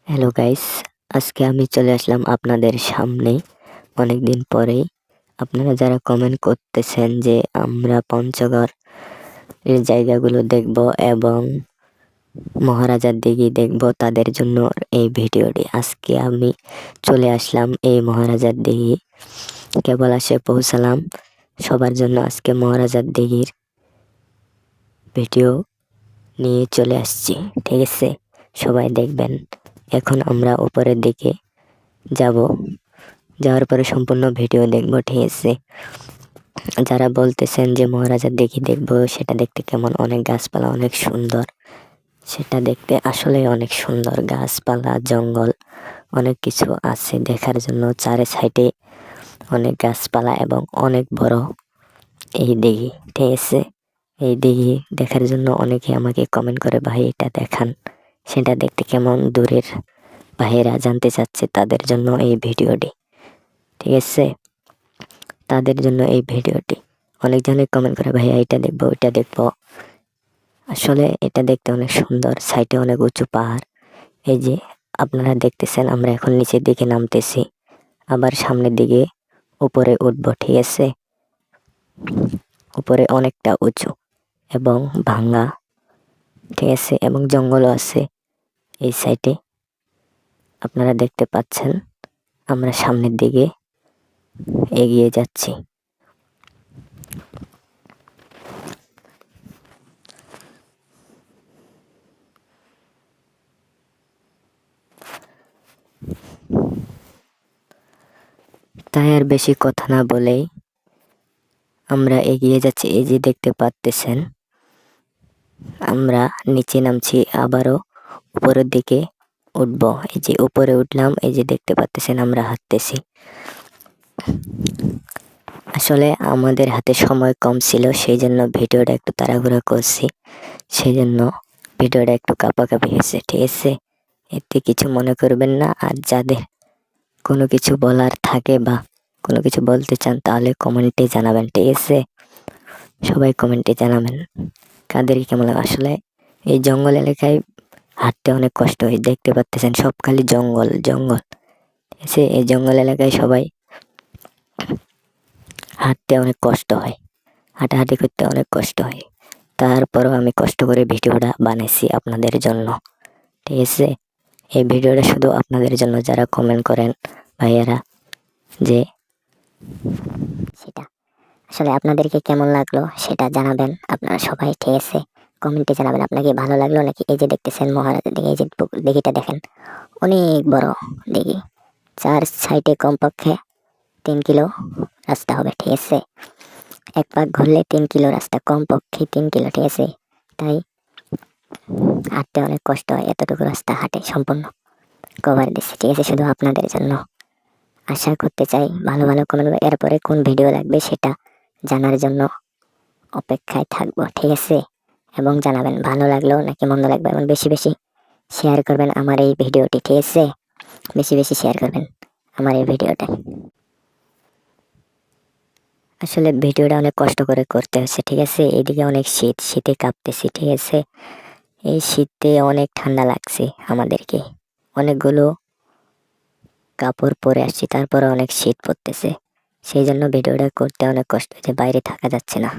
Hello guys, আজকে আমি চলে আসলাম আপনাদের সামনে অনেকদিন পরেই। আপনারা যারা কমেন্ট করতেছেন যে আমরা পঞ্চগড় এর জায়গাগুলো দেখব এবং মহারাজার দিঘি দেখব, তাদের জন্য এই ভিডিওটি। আজকে আমি চলে আসলাম এই মহারাজার দিঘি, কেবল আসে পৌঁছালাম। সবার জন্য আজকে মহারাজার দিঘির ভিডিও নিয়ে চলে আসছি, ঠিক আছে? সবাই দেখবেন। এখন আমরা উপরের দিকে যাব, যাওয়ার পরে সম্পূর্ণ ভিডিও দেখবো, ঠিক আছে? যারা বলতেছেন যে মহারাজার দিঘি দেখবো, সেটা দেখতে কেমন, অনেক গাছপালা, অনেক সুন্দর। সেটা দেখতে আসলে অনেক সুন্দর, গাছপালা, জঙ্গল, অনেক কিছু আছে দেখার জন্য। চারে সাইডে অনেক গাছপালা এবং অনেক বড় এই দিঘি, ঠিক আছে? এই দিঘি দেখার জন্য অনেকে আমাকে কমেন্ট করে, ভাই এটা দেখান, সেটা দেখতে কেমন, দূরের ভাইয়েরা জানতে চাচ্ছে, তাদের জন্য এই ভিডিওটি, ঠিক আছে? তাদের জন্য এই ভিডিওটি। অনেকজনে কমেন্ট করে, ভাইয়া এটা দেখবো, ওইটা দেখবো। আসলে এটা দেখতে অনেক সুন্দর, সাইডে অনেক উঁচু পাহাড়। এই যে আপনারা দেখতেছেন, আমরা এখন নিচের দিকে নামতেছি, আবার সামনের দিকে উপরে উঠবো, ঠিক আছে? উপরে অনেকটা উঁচু এবং ভাঙ্গা, ঠিক আছে? এবং জঙ্গলও আছে এই সাইডে, আপনারা দেখতে পাচ্ছেন। আমরা সামনের দিকে এগিয়ে যাচ্ছি। তাই আর বেশি কথা না বলেই আমরা এগিয়ে যাচ্ছি। এই যে দেখতে পাচ্তেছেন, আমরা নিচে নামছি, আবারও উপরের দিকে উঠবো। এই যে উপরে উঠলাম, এই যে দেখতে পাচ্তেছেন আমরা হাঁটতেছি। আসলে আমাদের হাতে সময় কম ছিল, সেই জন্য ভিডিওটা একটু তাড়াহুড়া করছি, সেই জন্য ভিডিওটা একটু কাঁপাকাঁপি হয়েছে, ঠিক আছে? এতে কিছু মনে করবেন না। আর যাদের কোনো কিছু বলার থাকে বা কোনো কিছু বলতে চান, তাহলে কমেন্টে জানাবেন, ঠিক আছে? সবাই কমেন্টে জানাবেন কাদের কেমন লাগে। আসলে এই জঙ্গল এলাকায় হাঁটতে অনেক কষ্ট হয়, দেখতে পাচ্তেছেন সব খালি জঙ্গল জঙ্গল, ঠিক আছে? এই জঙ্গল এলাকায় সবাই হাঁটতে অনেক কষ্ট হয়, হাঁটাহাঁটি করতে অনেক কষ্ট হয়। তারপরও আমি কষ্ট করে ভিডিওটা বানাইছি আপনাদের জন্য, ঠিক আছে? এই ভিডিওটা শুধু আপনাদের জন্য, যারা কমেন্ট করেন ভাইয়ারা, যে সেটা আসলে আপনাদেরকে কেমন লাগলো সেটা জানাবেন আপনারা সবাই, ঠিক আছে? কমেন্টে জানাবেন আপনাকে ভালো লাগলো নাকি। এই যে দেখতেছেন মহারাজা দিঘি, এই যে দিঘিটা দেখেন, অনেক বড় দিঘি। চার সাইডে কমপক্ষে 3 কিলো রাস্তা হবে, ঠিক আছে? এক পাক ঘুরলে 3 কিলো রাস্তা, কমপক্ষে 3 কিলো, ঠিক আছে? তাই হাঁটতে অনেক কষ্ট হয়, এতটুকু রাস্তা হাঁটে সম্পূর্ণ কভার দিচ্ছি, ঠিক আছে? শুধু আপনাদের জন্য। আশা করতে চাই ভালো ভালো কমেন্ট, এরপরে কোন ভিডিও লাগবে সেটা জানার জন্য অপেক্ষায় থাকবো, ঠিক আছে? এবং জানাবেন ভালো লাগলো নাকি মন্দ লাগবে, এবং বেশি বেশি শেয়ার করবেন আমার এই ভিডিওটি, ঠিক আছে? বেশি বেশি শেয়ার করবেন আমার এই ভিডিওটা। আসলে ভিডিওটা অনেক কষ্ট করে করতে হচ্ছে, ঠিক আছে? এদিকে অনেক শীত, শীতে কাঁপতেছি, ঠিক আছে? এই শীতে অনেক ঠান্ডা লাগছে আমাদেরকে, অনেকগুলো কাপড় পরে আসছি, তারপরে অনেক শীত পড়তেছে, সেই জন্য ভিডিওটা করতে অনেক কষ্ট হচ্ছে, বাইরে থাকা যাচ্ছে না।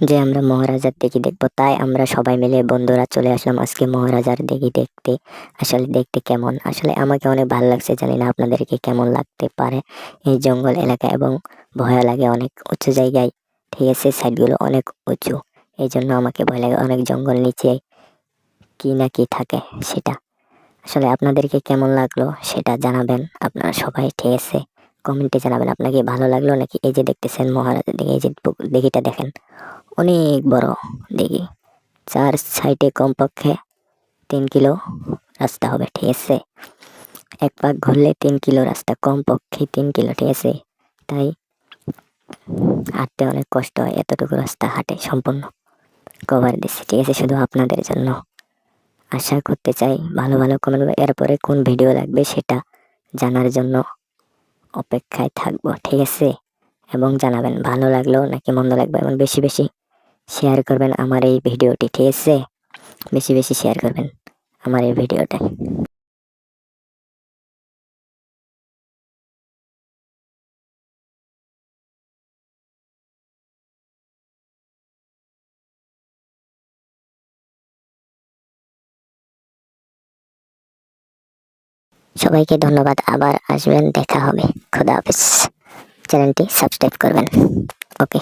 যে আমরা মহারাজার দিঘি দেখবো, তাই আমরা সবাই মিলে বন্ধুরা চলে আসলাম আজকে মহারাজার দিঘি দেখতে। আসলে দেখতে কেমন, আসলে আমাকে অনেক ভালো লাগছে, জানি না আপনাদেরকে কেমন লাগতে পারে। এই জঙ্গল এলাকা এবং ভয় লাগে অনেক উঁচু জায়গায়, ঠিক আছে? সাইডগুলো অনেক উঁচু, এই জন্য আমাকে ভয় লাগে। অনেক জঙ্গল, নিচে কি না কি থাকে সেটা। আসলে আপনাদেরকে কেমন লাগলো সেটা জানাবেন আপনারা সবাই, ঠিক আছে? কমেন্টে জানাবেন আপনাকে ভালো লাগলো নাকি। এই যে দেখতেছেন মহারাজার দিঘি, এই যে দিঘিটা দেখেন, অনেক বড় দিঘি। চার সাইডে কমপক্ষে 3 কিলো রাস্তা হবে, ঠিক আছে? এক পাক ঘুরলে 3 কিলো রাস্তা, কমপক্ষে 3 কিলো, ঠিক আছে? তাই হাঁটতে অনেক কষ্ট হয়, এতটুকু রাস্তা হাঁটে সম্পূর্ণ কভার দিচ্ছি, ঠিক আছে? শুধু আপনাদের জন্য। আশা করতে চাই ভালো ভালো কমেন্ট, এরপরে কোন ভিডিও লাগবে সেটা জানার জন্য অপেক্ষায় থাকবো, ঠিক আছে? এবং জানাবেন ভালো লাগলো নাকি মন্দ লাগবে, এবং বেশি বেশি শেয়ার করবেন আমার এই ভিডিওটি, ঠিক আছে? বেশি বেশি শেয়ার করবেন আমার এই ভিডিওটা। সবাইকে ধন্যবাদ, আবার আসবেন, দেখা হবে। খোদা হাফেজ। চ্যানেলটি সাবস্ক্রাইব করবেন। ওকে।